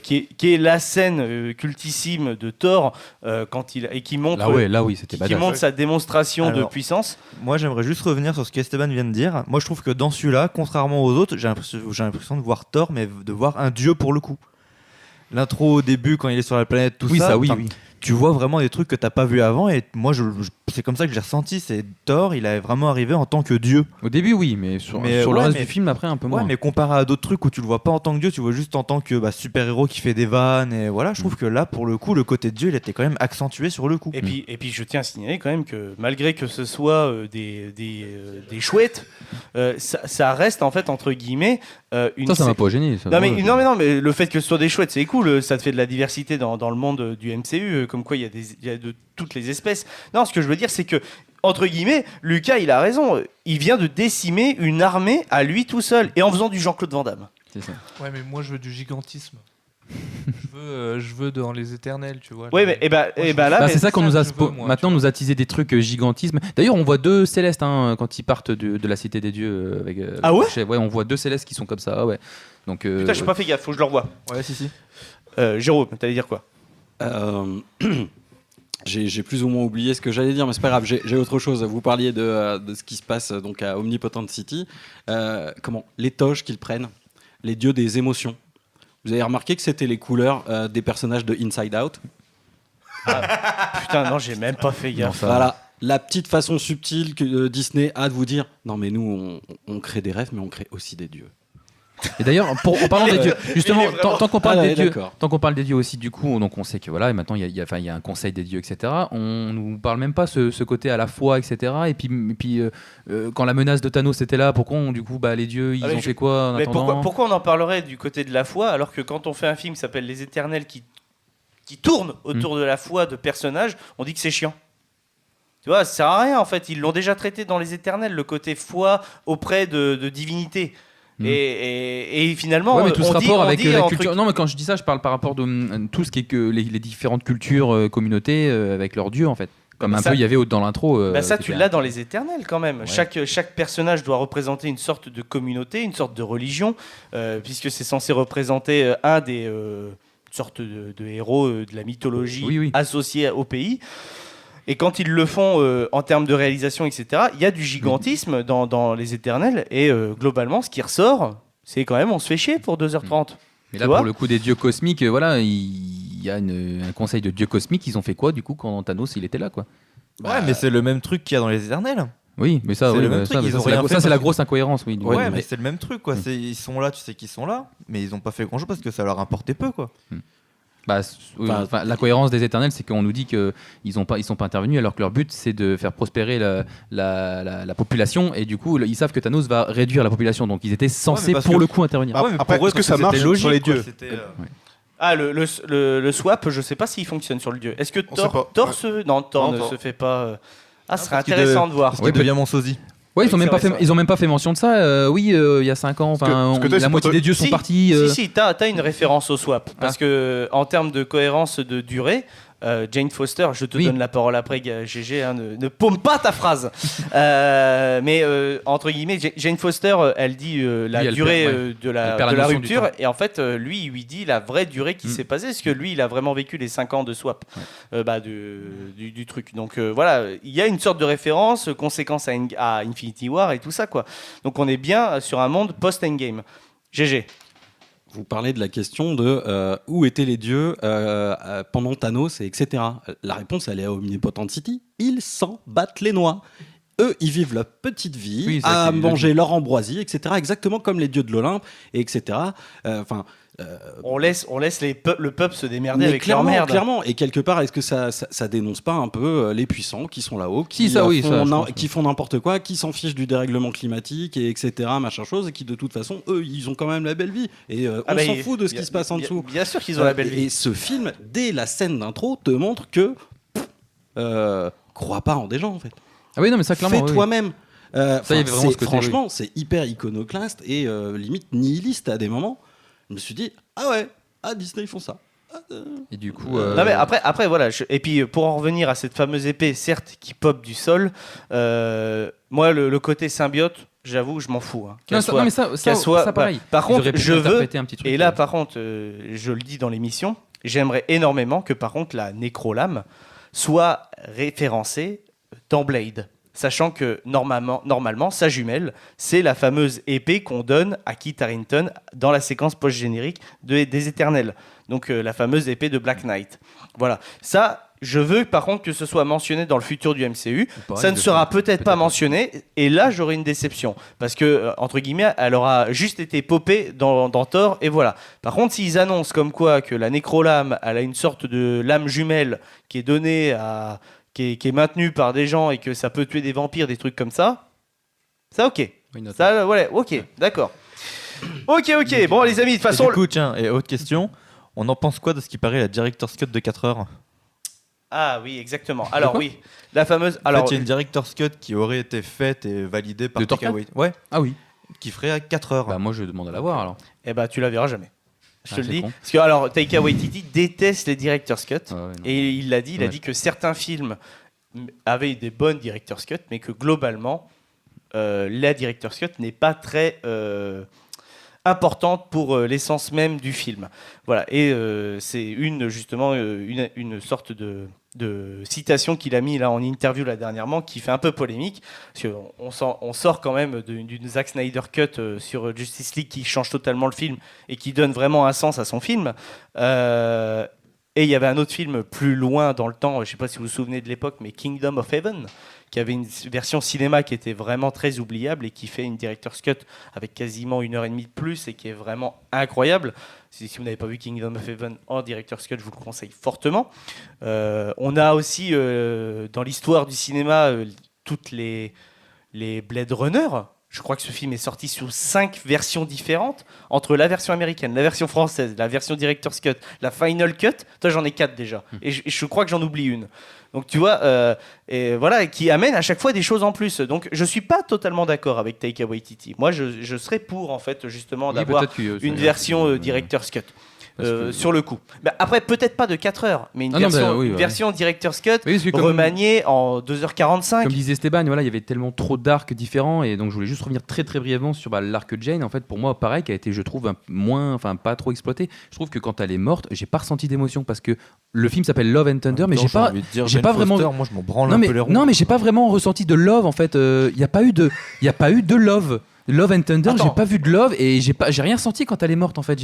qui est la scène cultissime de Thor et qui montre, Là, oui, c'était qui badass. montre sa démonstration de Alors, puissance. Moi, j'aimerais juste revenir sur ce qu'Esteban vient de dire. Moi, je trouve que dans celui-là, contrairement aux autres, j'ai l'impression de voir Thor, mais de voir un dieu pour le coup. L'intro au début, quand il est sur la planète, tout Oui, ça, oui, enfin, oui. tu vois vraiment des trucs que t'as pas vu avant. Et moi, c'est comme ça que j'ai ressenti. C'est Thor, il est vraiment arrivé en tant que dieu. Au début, oui, mais sur le ouais, reste du film, après, un peu moins. Ouais, mais comparé à d'autres trucs où tu le vois pas en tant que dieu, tu vois juste en tant que super-héros qui fait des vannes. Et voilà, je trouve que là, pour le coup, le côté dieu, il était quand même accentué sur le coup. Et puis, je tiens à signaler quand même que malgré que ce soit des chouettes, ça reste en fait entre guillemets une. Ça m'a pas gêné. Ça, Non ouais. non, mais le fait que ce soit des chouettes, c'est cool. Ça te fait de la diversité dans le monde du MCU, comme quoi il y a de toutes les espèces. Non, ce que je veux dire, c'est que entre guillemets, Lucas, il a raison. Il vient de décimer une armée à lui tout seul et en faisant du Jean-Claude Van Damme. C'est ça. Ouais, mais moi, je veux du gigantisme. je veux dans les éternels, tu vois. Ouais, mais là, C'est ça qu'on nous a. je veux, moi, Maintenant, tu on nous a teasé des trucs gigantisme. D'ailleurs, on voit 2 célestes quand ils partent de la cité des dieux. Avec, Ah ouais ouais, on voit 2 célestes qui sont comme ça. Ouais. Donc, Putain, j'ai pas fait gaffe, faut que je le revoie. Ouais, si. Jérôme, t'allais dire quoi? J'ai plus ou moins oublié ce que j'allais dire, mais c'est pas grave, j'ai autre chose. Vous parliez de ce qui se passe donc à Omnipotent City. Les toges qu'ils prennent, les dieux des émotions. Vous avez remarqué que c'était les couleurs des personnages de Inside Out? Putain, non, j'ai même pas fait gaffe. Voilà, la petite façon subtile que Disney a de vous dire non, mais nous, on crée des rêves, mais on crée aussi des dieux. Et d'ailleurs, en parlant des dieux, justement, tant qu'on parle des dieux, d'accord. tant qu'on parle des dieux aussi, du coup, donc on sait que voilà, et maintenant il y a un conseil des dieux, etc. On nous parle même pas ce côté à la foi, etc. Et puis quand la menace de Thanos était là, pourquoi du coup, les dieux, ils ont fait quoi en Mais attendant pourquoi on en parlerait du côté de la foi alors que quand on fait un film qui s'appelle Les Éternels qui tourne autour de la foi de personnages, on dit que c'est chiant. Tu vois, ça sert à rien en fait. Ils l'ont déjà traité dans Les Éternels, le côté foi auprès de divinités. Et finalement, Ouais, mais tout ce on dit- rapport on avec dit la un culture. truc- Non, mais quand je dis ça, je parle par rapport de tout ce qui est que les différentes cultures, communautés avec leurs dieux en fait. Comme un ça- peu il y avait dans l'intro. Bah ça, c'était tu l'as dans les Éternels quand même. Chaque personnage doit représenter une sorte de communauté, une sorte de religion, puisque c'est censé représenter un des sortes de héros de la mythologie associés au pays. Et quand ils le font en termes de réalisation, etc., il y a du gigantisme dans les Éternels. Et globalement, ce qui ressort, c'est quand même on se fait chier pour 2h30. Mais Tu là, vois pour le coup des dieux cosmiques, voilà, il y a un conseil de dieux cosmiques. Ils ont fait quoi du coup quand Thanos il était là, quoi? Ouais, mais c'est le même truc qu'il y a dans les Éternels. Oui, mais ça, C'est oui, le même mais truc, ça, ils ça, ont c'est la- rien ça, fait c'est la parce grosse incohérence, oui. Ouais, mais c'est le même truc, quoi. Ils sont là, tu sais qu'ils sont là, mais ils ont pas fait grand chose parce que ça leur importait peu, quoi. Bah, enfin, la cohérence des Éternels, c'est qu'on nous dit qu'ils sont pas intervenus alors que leur but c'est de faire prospérer la population et du coup ils savent que Thanos va réduire la population, donc ils étaient censés parce pour que- le coup intervenir. Ouais, mais Après, pour eux, est-ce que ça c'était marche logique, sur les quoi, dieux c'était, Ah, le swap, je sais pas s'il fonctionne sur le dieu. Est-ce que On sait pas. Thor Ouais. se... Non, Thor Non, ne Thor. se fait pas... Ah, ce serait parce qu'il intéressant de- de voir. Parce qu'il devient mon sosie. Ouais, ils Oui, ont même c'est pas vrai, fait, c'est ils ont même pas fait mention de ça. Il y a 5 ans, parce que toi, la c'est moitié pas- des dieux sont Si, partis. Si, t'as une référence au swap. Parce que en termes de cohérence de durée, Jane Foster, je te Oui. donne la parole après, GG, hein, ne paume pas ta phrase. Mais entre guillemets, Jane Foster, elle dit la elle durée perd, ouais. de Elle la, perd de la la notion du rupture. temps. Et en fait, lui, il lui dit la vraie durée qui s'est passée. Parce que lui, il a vraiment vécu les 5 ans de swap du truc. Donc voilà, il y a une sorte de référence, conséquence à Infinity War et tout ça, quoi. Donc on est bien sur un monde post-Endgame. GG. Vous parlez de la question de où étaient les dieux pendant Thanos, et etc. La réponse, elle est à Omnipotent City. Ils s'en battent les noix. Eux, ils vivent leur petite vie, Oui, c'est à vrai qu'ils manger le leur ambroisie, etc. Exactement comme les dieux de l'Olympe, et etc. Enfin, On laisse le peuple se démerder mais avec leur clairement, merde. clairement. Et quelque part, est-ce que ça dénonce pas un peu les puissants qui sont là-haut, qui, Si, ça, oui, ça, je pense, qui font n'importe quoi, qui s'en fichent du dérèglement climatique, et etc. Machin chose, et qui de toute façon, eux, ils ont quand même la belle vie. Et on s'en fout de ce qui se passe en dessous. Bien sûr qu'ils ont la belle vie. Et ce film, dès la scène d'intro, te montre que crois pas en des gens en fait. Ah oui, non, mais ça clairement. Fais oui. toi-même. Ça, il y avait vraiment ce côté, franchement, c'est hyper iconoclaste et limite nihiliste à des moments. Je me suis dit, ah ouais, Disney ils font ça. Et du coup. Non mais après voilà. Et puis pour en revenir à cette fameuse épée, certes qui pop du sol, moi le côté symbiote, j'avoue, je m'en fous. Hein. Non, ça, mais ça, pareil. Par Ils contre, auraient pu je veux. interpréter un petit truc, Et là, par contre, je le dis dans l'émission, j'aimerais énormément que par contre la nécrolame soit référencée dans Blade. Sachant que normalement, sa jumelle, c'est la fameuse épée qu'on donne à Kit Harington dans la séquence post-générique des Éternels. Donc la fameuse épée de Black Knight. Voilà. Ça, je veux par contre que ce soit mentionné dans le futur du MCU. pareil, Ça ne sera peut-être pas mentionné. Et là, j'aurai une déception. Parce que, entre guillemets, elle aura juste été popée dans Thor. Et voilà. Par contre, s'ils annoncent comme quoi que la nécrolame, elle a une sorte de lame jumelle qui est donnée à... Qui est maintenu par des gens et que ça peut tuer des vampires, des trucs comme ça, ok. Ça, ouais, ok, d'accord. Ok, bon les amis, de toute façon... Du coup, tiens, et autre question, on en pense quoi de ce qui paraît la Director's Cut de 4 heures? Ah oui, exactement. Alors oui, la fameuse... Alors, En fait, il y a une Director's Cut qui aurait été faite et validée par De Thor Taika 4? Waititi. Ouais, Ah oui. qui ferait à 4 heures. Bah moi je demande à la voir alors. eh ben, tu la verras jamais. Je te Ah, le c'est dis. con. Parce que alors, Taika Waititi déteste les Director's Cut. Ah ouais, non. Et il l'a dit, il a Ouais. dit que certains films avaient des bonnes Director's Cut, mais que globalement, la Director's Cut n'est pas très importante pour l'essence même du film. Voilà. Et c'est justement une sorte de citation qu'il a mis là en interview là dernièrement qui fait un peu polémique parce qu'on sort quand même d'une Zack Snyder Cut sur Justice League qui change totalement le film et qui donne vraiment un sens à son film. Et il y avait un autre film plus loin dans le temps, je ne sais pas si vous vous souvenez de l'époque, mais Kingdom of Heaven, qui avait une version cinéma qui était vraiment très oubliable et qui fait une Director's Cut avec quasiment 1h30 de plus et qui est vraiment incroyable. Si vous n'avez pas vu Kingdom of Heaven en Director's Cut, je vous le conseille fortement. On a aussi dans l'histoire du cinéma toutes les Blade Runner. Je crois que ce film est sorti sous 5 versions différentes, entre la version américaine, la version française, la version Director's Cut, la Final Cut. Toi, j'en ai 4 déjà. Et je crois que j'en oublie une. Donc, tu vois, et voilà, qui amène à chaque fois des choses en plus. Donc, je suis pas totalement d'accord avec Taika Waititi. Moi, je serais pour, en fait, justement, Oui, d'avoir peut-être que, une version Director's Cut. Sur le coup. Bah, après, peut-être pas de 4 heures, mais une version Director's Cut remaniée en 2h45. Comme disait Esteban, voilà, il y avait tellement trop d'arcs différents, et donc je voulais juste revenir très très brièvement sur l'arc Jane. En fait, pour moi, pareil, qui a été, je trouve, pas trop exploité. Je trouve que quand elle est morte, j'ai pas ressenti d'émotion parce que le film s'appelle Love and Thunder, mais j'ai pas vraiment. Moi, je m'en branle un peu les ronds. Non, mais j'ai pas vraiment ressenti de love en fait. Il y a pas eu de love. Love and Thunder, j'ai pas vu de love et j'ai rien senti quand elle est morte en fait.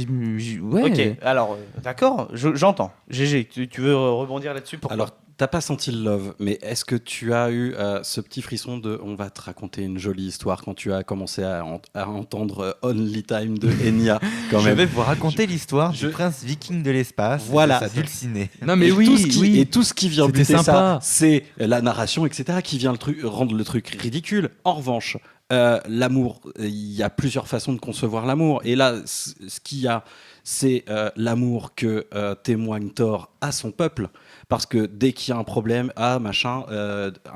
Ouais. Ok, alors d'accord, j'entends. GG, tu veux rebondir là-dessus? Pourquoi? Alors, t'as pas senti le love, mais est-ce que tu as eu ce petit frisson de on va te raconter une jolie histoire quand tu as commencé à entendre Only Time de Enya quand même. Je vais vous raconter l'histoire du prince viking de l'espace, voilà, de sa dulcinée. Non mais et tout ce qui vient c'était buter sympa. ça, c'est la narration, etc., qui vient rendre le truc ridicule. En revanche, l'amour, il y a plusieurs façons de concevoir l'amour. Et là, ce qu'il y a, c'est l'amour que témoigne Thor à son peuple. Parce que dès qu'il y a un problème, un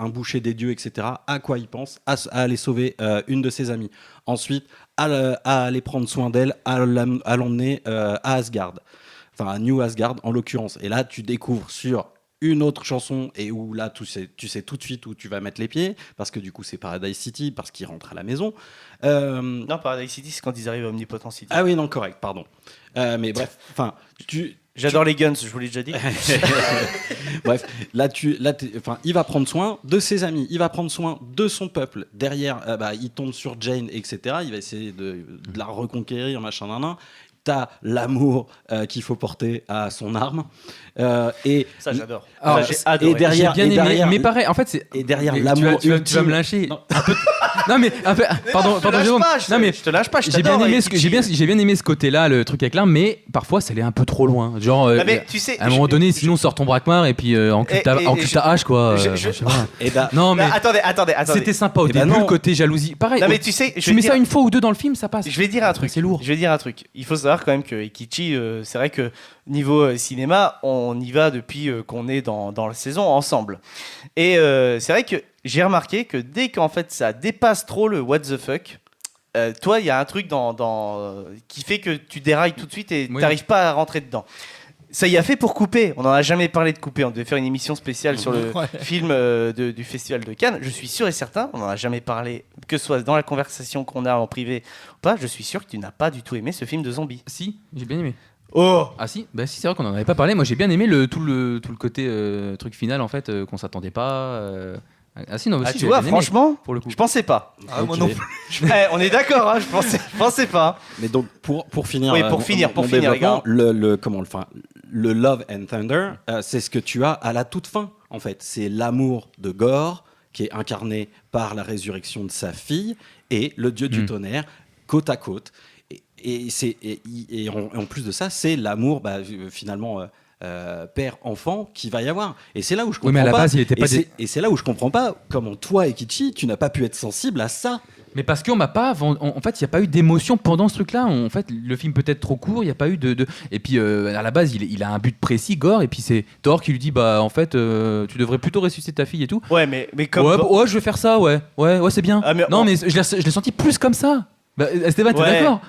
boucher des dieux, etc., à quoi il pense? À aller sauver une de ses amies. Ensuite, à aller prendre soin d'elle, à l'emmener à Asgard. Enfin, à New Asgard, en l'occurrence. Et là, tu découvres sur une autre chanson et où là tu sais tout de suite où tu vas mettre les pieds parce que du coup c'est Paradise City parce qu'ils rentrent à la maison. Non, Paradise City c'est quand ils arrivent à Omnipotent City. Ah oui non correct pardon. Mais bref, enfin j'adore les guns, je vous l'ai déjà dit. Bref, il va prendre soin de ses amis, il va prendre soin de son peuple. Derrière, il tombe sur Jane, etc. Il va essayer de la reconquérir, machin, T'as l'amour qu'il faut porter à son arme. Et ça, j'adore. Alors, j'ai adoré. Et derrière, mais pareil, en fait, c'est. Et derrière l'amour. Tu vas me lyncher. Non, mais pardon, je te lâche pas, je t'adore. J'ai bien aimé ce côté-là, le truc avec l'arme, mais parfois, ça allait un peu trop loin. Genre, mais tu sais, à un moment donné, sinon, sors ton braquemar et puis encule ta hache, quoi. Non, mais. Attendez. C'était sympa au début, le côté jalousie. Pareil. Non, mais tu sais, tu mets ça une fois ou deux dans le film, ça passe. Je vais dire un truc. C'est lourd. Je vais dire un truc. Il faut savoir quand même que Ikichi, c'est vrai que niveau cinéma, on y va depuis qu'on est dans la saison ensemble. Et c'est vrai que j'ai remarqué que dès qu'en fait ça dépasse trop le what the fuck, toi il y a un truc qui fait que tu dérailles tout de suite et t'arrives pas à rentrer dedans. Ça y a fait pour Coupé. On n'en a jamais parlé de Coupé. On devait faire une émission spéciale sur le film du Festival de Cannes. Je suis sûr et certain, on n'en a jamais parlé, que ce soit dans la conversation qu'on a en privé ou pas. Je suis sûr que tu n'as pas du tout aimé ce film de zombies. Si, j'ai bien aimé. Oh. Ah si, bah si, c'est vrai qu'on n'en avait pas parlé. Moi j'ai bien aimé tout le côté truc final en fait qu'on s'attendait pas. Ah si, non, aussi, tu vois, franchement, pour le coup. je pensais pas. Okay. Moi non plus. On est d'accord, hein, je pensais pas. Mais donc pour finir, oui, pour finir, les gars. Le Love and Thunder, c'est ce que tu as à la toute fin, en fait. C'est l'amour de Gore, qui est incarné par la résurrection de sa fille, et le dieu du tonnerre, côte à côte. Et en plus de ça, c'est l'amour, finalement, père-enfant qu'il va y avoir. Et c'est là où je comprends mais à la pas. Base, il était pas et c'est là où je comprends pas comment toi, Ekichi, tu n'as pas pu être sensible à ça. Mais parce qu'on m'a pas en fait il n'y a pas eu d'émotion pendant ce truc là, en fait le film peut être trop court, il n'y a pas eu de... Et puis à la base il a un but précis, Gore, et puis c'est Thor qui lui dit en fait tu devrais plutôt ressusciter ta fille et tout. Ouais mais comme ouais je vais faire ça, ouais c'est bien. Mais je l'ai senti plus comme ça. Esteban, t'es d'accord?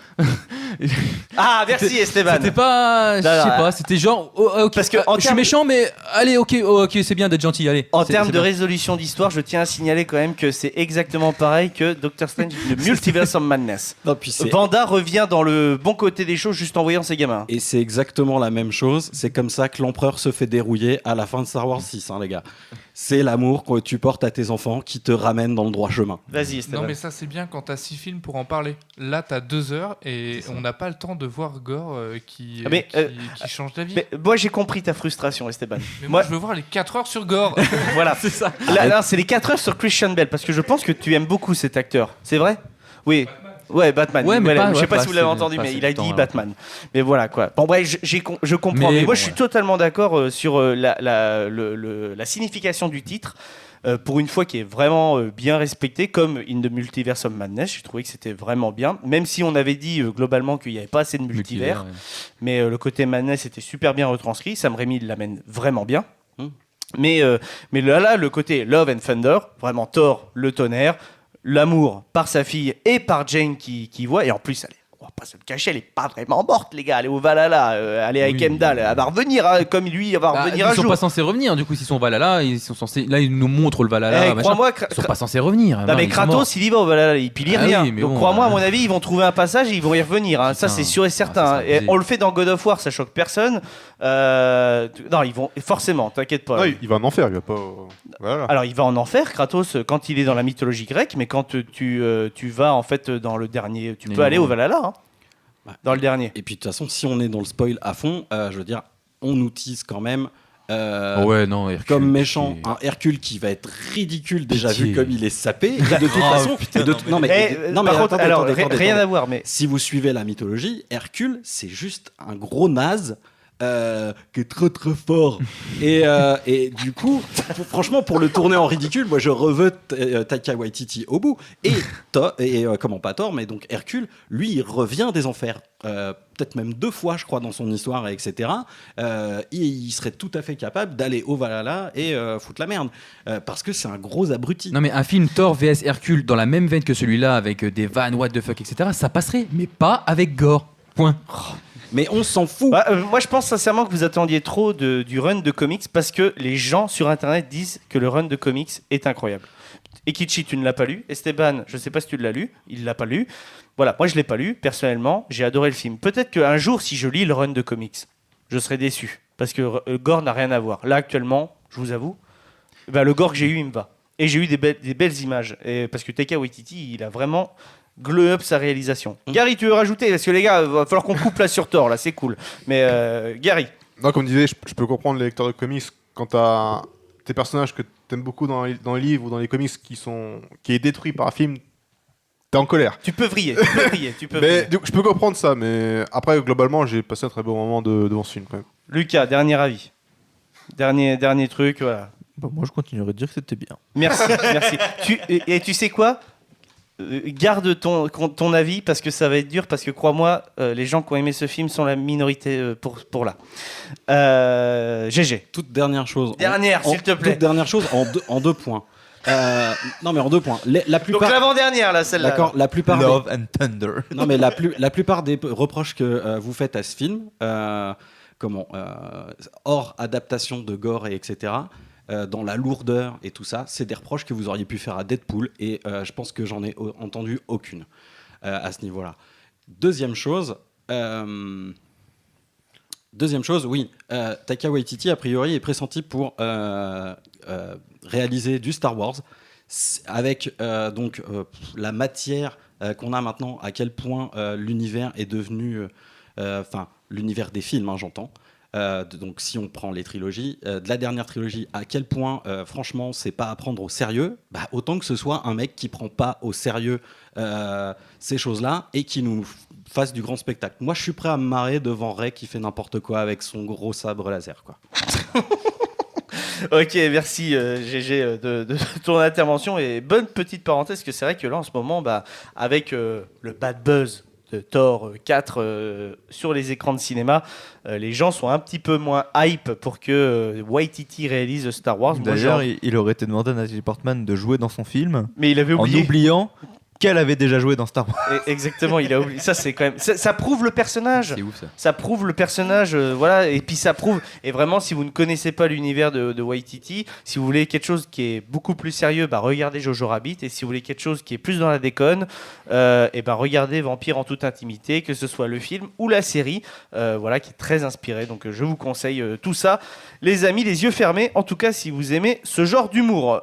Ah merci Esteban. C'était pas, je sais pas, c'était genre okay, parce que je suis méchant mais allez ok c'est bien d'être gentil, allez. En termes de résolution d'histoire, je tiens à signaler quand même que c'est exactement pareil que Doctor Strange The Multiverse of Madness. Wanda revient dans le bon côté des choses juste en voyant ses gamins. Et c'est exactement la même chose, c'est comme ça que l'empereur se fait dérouiller à la fin de Star Wars 6 les gars. C'est l'amour que tu portes à tes enfants qui te ramène dans le droit chemin. Vas-y Esteban. Non mais ça c'est bien quand t'as 6 films pour en parler. Là t'as 2 heures et on n'a pas le temps de voir Gore qui change d'avis. Mais moi j'ai compris ta frustration Esteban. Mais moi je veux voir les 4 heures sur Gore. Voilà, c'est ça. Là c'est les 4 heures sur Christian Bale parce que je pense que tu aimes beaucoup cet acteur. C'est vrai? Oui. Ouais, Batman. Ouais, mais Voilà, pas- je sais ouais, pas pas si vous l'avez assez- entendu, pas mais assez il a de temps, dit là. Batman. Mais voilà quoi. Bon bref, je comprends. Mais Mais moi, bon, je suis totalement d'accord sur la signification du titre. Pour une fois qui est vraiment bien respecté, comme In the Multiverse of Madness, j'ai trouvé que c'était vraiment bien, même si on avait dit globalement qu'il n'y avait pas assez de multivers, ouais. mais le côté Madness était super bien retranscrit, Sam Raimi l'amène vraiment bien. Mais là, le côté Love and Thunder, vraiment Thor, le tonnerre, l'amour par sa fille et par Jane qui voit, et en plus, on va pas se le cacher, elle est pas vraiment morte, les gars. Elle est au Valhalla, elle est avec Oui. Heimdall, elle va revenir, hein, comme lui, elle va Bah, revenir ils un sont jour. pas censés revenir, du coup, s'ils sont au Valhalla, ils sont censés. Là, ils nous montrent le Valhalla. Eh, machin. crois-moi, Ils sont pas censés revenir. Non, non, mais ils sont morts. Kratos, il y va au Valhalla, il pile Ah rien. oui, mais Donc bon, crois-moi, à mon avis, ils vont trouver un passage et ils vont y revenir. Hein. Ça, Putain. c'est sûr et certain. ça sera Et abusé. on le fait dans God of War, ça choque personne. Non, ils vont forcément, t'inquiète pas. Non, il va en enfer, il va pas. Voilà. Alors, il va en enfer, Kratos, quand il est dans la mythologie grecque, mais quand tu vas en fait dans le dernier, tu Mais peux non. aller au Valhalla. Hein, Ouais. dans le dernier. Et puis de toute façon, si on est dans le spoil à fond, je veux dire, on nous tease quand même. Ouais, non, Hercule, comme méchant, pitié. un Hercule qui va être ridicule déjà Pitié. vu comme il est sapé. Et de toute Oh, façon, putain, et de- non, mais- Par contre, attendez, alors, attendez, rien attendez. à voir, mais Si vous suivez la mythologie, Hercule, c'est juste un gros naze qui est très très fort. Et du coup, franchement, pour le tourner en ridicule, moi je reveux Taika Waititi au bout. Comment pas Thor, mais donc Hercule, lui, il revient des enfers. Peut-être même 2 fois, je crois, dans son histoire, etc. Il serait tout à fait capable d'aller au Valhalla et foutre la merde. Parce que c'est un gros abruti. Non, mais un film Thor vs Hercule dans la même veine que celui-là, avec des vannes, what the fuck, etc., ça passerait, mais pas avec Gore. Point. Mais on s'en fout. Bah, moi, je pense sincèrement que vous attendiez trop du run de comics parce que les gens sur Internet disent que le run de comics est incroyable. Ekichi, tu ne l'as pas lu. Esteban, je ne sais pas si tu l'as lu. Il l'a pas lu. Voilà, moi, je ne l'ai pas lu. Personnellement, j'ai adoré le film. Peut-être qu'un jour, si je lis le run de comics, je serai déçu. Parce que Gore n'a rien à voir. Là, actuellement, je vous avoue, bah, le Gore que j'ai eu, il me va. Et j'ai eu des belles images. Et parce que Taika Waititi, il a vraiment glow up sa réalisation. Gary, tu veux rajouter? Parce que les gars, il va falloir qu'on coupe là sur Thor, là, c'est cool. Mais Gary. Non, comme je disais, je peux comprendre les lecteurs de comics quand t'as tes personnages que t'aimes beaucoup dans les livres ou dans les comics qui est détruit par un film, t'es en colère. Tu peux vriller, tu peux Mais vriller. du coup, je peux comprendre ça, mais après, globalement, j'ai passé un très bon moment devant ce film quand même. Lucas, dernier avis. Dernier truc, voilà. Bah, moi, je continuerai de dire que c'était bien. Merci, merci. Et tu sais quoi? Garde ton avis parce que ça va être dur, parce que crois-moi, les gens qui ont aimé ce film sont la minorité pour là. GG. Toute dernière chose. Dernière, s'il te plaît. Toute dernière chose en 2 points. Non, mais en 2 points. La Donc plupart. l'avant-dernière, là, celle-là. D'accord, la plupart. Love and Thunder. Non, mais la plupart des reproches que vous faites à ce film, hors adaptation de gore et etc., dans la lourdeur et tout ça, c'est des reproches que vous auriez pu faire à Deadpool, et je pense que j'en ai entendu aucune à ce niveau-là. Deuxième chose, oui, Taika Waititi, a priori, est pressenti pour réaliser du Star Wars, avec la matière qu'on a maintenant, à quel point l'univers est devenu... l'univers des films, hein, j'entends. Donc si on prend les trilogies, de la dernière trilogie, à quel point franchement c'est pas à prendre au sérieux, autant que ce soit un mec qui prend pas au sérieux ces choses-là et qui nous fasse du grand spectacle. Moi je suis prêt à me marrer devant Rey qui fait n'importe quoi avec son gros sabre laser, quoi. Ok, merci GG de ton intervention, et bonne petite parenthèse que c'est vrai que là en ce moment, avec le bad buzz de Thor 4 sur les écrans de cinéma, les gens sont un petit peu moins hype pour que Waititi réalise Star Wars. Moi, D'ailleurs, il aurait été demandé à Natalie Portman de jouer dans son film, mais il avait oublié. en oubliant qu'elle avait déjà joué dans Star Wars. Exactement, il a oublié. Ça, c'est quand même. Ça prouve le personnage. C'est ouf, ça. Ça prouve le personnage, voilà. Et puis ça prouve. Et vraiment, si vous ne connaissez pas l'univers de Waititi, si vous voulez quelque chose qui est beaucoup plus sérieux, regardez Jojo Rabbit. Et si vous voulez quelque chose qui est plus dans la déconne, regardez Vampire en toute intimité, que ce soit le film ou la série, voilà, qui est très inspiré. Donc je vous conseille tout ça, les amis, les yeux fermés. En tout cas, si vous aimez ce genre d'humour.